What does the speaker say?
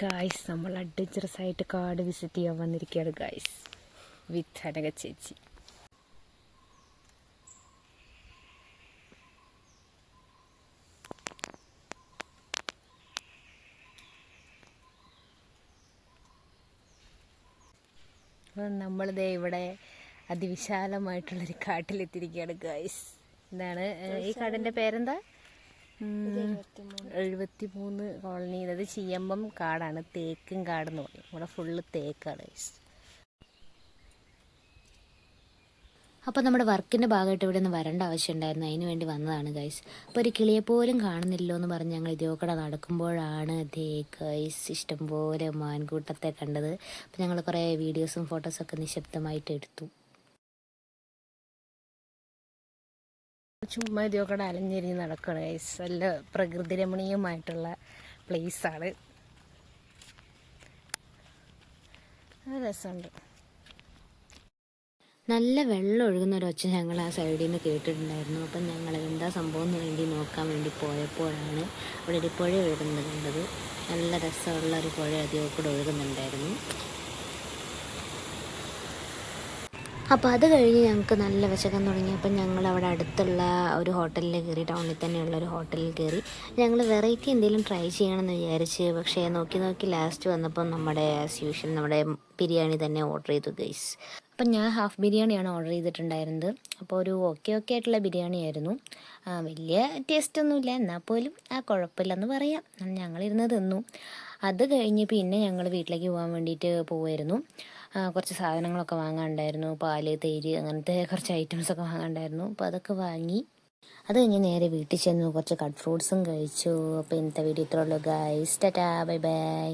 Guys നമ്മൾ adventurous ആയിട്ട് കാട് വിസിറ്റ് ചെയ്യാൻ വന്നിരിക്കുകയാണ് ഗായ്സ് വിത്ത് അനഘ ചേച്ചി. അപ്പം നമ്മളിതേ ഇവിടെ അതിവിശാലമായിട്ടുള്ളൊരു കാട്ടിലെത്തിയിരിക്കുകയാണ് ഗായ്സ്. എന്താണ് ഈ കാടിൻ്റെ പേരെന്താ? 73 കോളനി. അതായത് ചീയമ്പം കാടാണ്, തേക്കും കാടെന്ന് പറയും. ഇവിടെ ഫുള്ള് തേക്കാണ് ഗൈസ്. അപ്പോൾ നമ്മുടെ വർക്കിൻ്റെ ഭാഗമായിട്ട് ഇവിടെ നിന്ന് വരേണ്ട ആവശ്യമുണ്ടായിരുന്നു, അതിന് വേണ്ടി വന്നതാണ് ഗൈസ്. അപ്പോൾ ഒരു കിളിയെ പോലും കാണുന്നില്ലോ എന്ന് പറഞ്ഞ് ഞങ്ങൾ ഇതിലൂടെ നടക്കുമ്പോഴാണ് ഗൈസ് ഇഷ്ടംപോലെ മാൻകൂട്ടത്തെ കണ്ടത്. അപ്പോൾ ഞങ്ങൾ കുറേ വീഡിയോസും ഫോട്ടോസൊക്കെ നിശബ്ദമായിട്ട് എടുത്തു. ചുമ്മാ ഇതിലൂടെ അലഞ്ഞെരിഞ്ഞ് നടക്കണം ഗൈസ്. നല്ല പ്രകൃതി രമണീയമായിട്ടുള്ള പ്ലേസാണ്, രസമുണ്ട്. നല്ല വെള്ളം ഒഴുകുന്ന ഒരു ഒച്ച ഞങ്ങൾ ആ സൈഡിൽ നിന്ന് കേട്ടിട്ടുണ്ടായിരുന്നു. അപ്പം ഞങ്ങൾ എന്താ സംഭവം എന്ന് വേണ്ടി നോക്കാൻ വേണ്ടി പോയപ്പോഴാണ് അവിടെ ഒരു പുഴ ഒഴുകുന്നത് കണ്ടത്. നല്ല രസമുള്ള ഒരു പുഴ അതിൽ കൂടെ ഒഴുകുന്നുണ്ടായിരുന്നു. അപ്പോൾ അത് കഴിഞ്ഞ് ഞങ്ങൾക്ക് നല്ല വിശക്കാൻ തുടങ്ങി. അപ്പം ഞങ്ങൾ അവിടെ അടുത്തുള്ള ഒരു ഹോട്ടലിൽ കയറി, ടൗണിൽ തന്നെയുള്ള ഒരു ഹോട്ടലിൽ കയറി. ഞങ്ങൾ വെറൈറ്റി എന്തെങ്കിലും ട്രൈ ചെയ്യണമെന്ന് വിചാരിച്ച്, പക്ഷേ നോക്കി ലാസ്റ്റ് വന്നപ്പം നമ്മുടെ ആസ് യൂഷ്വൽ നമ്മുടെ ബിരിയാണി തന്നെ ഓർഡർ ചെയ്തു ഗൈസ്. അപ്പം ഞാൻ ഹാഫ് ബിരിയാണിയാണ് ഓർഡർ ചെയ്തിട്ടുണ്ടായിരുന്നത്. അപ്പോൾ ഒരു ഓക്കെ ആയിട്ടുള്ള ബിരിയാണി ആയിരുന്നു. വലിയ ടേസ്റ്റൊന്നുമില്ല, എന്നാൽ പോലും കുഴപ്പമില്ലെന്ന് പറയാം. ഞങ്ങളിരുന്ന് തിന്നു. അത് കഴിഞ്ഞ് പിന്നെ ഞങ്ങൾ വീട്ടിലേക്ക് പോകാൻ വേണ്ടിയിട്ട് പോവുമായിരുന്നു. കുറച്ച് സാധനങ്ങളൊക്കെ വാങ്ങാനുണ്ടായിരുന്നു, പാല്, തൈര്, അങ്ങനത്തെ കുറച്ച് ഐറ്റംസൊക്കെ വാങ്ങാനുണ്ടായിരുന്നു. അപ്പോൾ അതൊക്കെ വാങ്ങി അത് കഴിഞ്ഞ് നേരെ വീട്ടിൽ ചെന്നു കുറച്ച് കട്ട് ഫ്രൂട്ട്സും കഴിച്ചു. അപ്പോൾ ഇന്നത്തെ വീഡിയോ ഇത്രയുള്ളൂ ഗൈസ്. Tata, bye bye.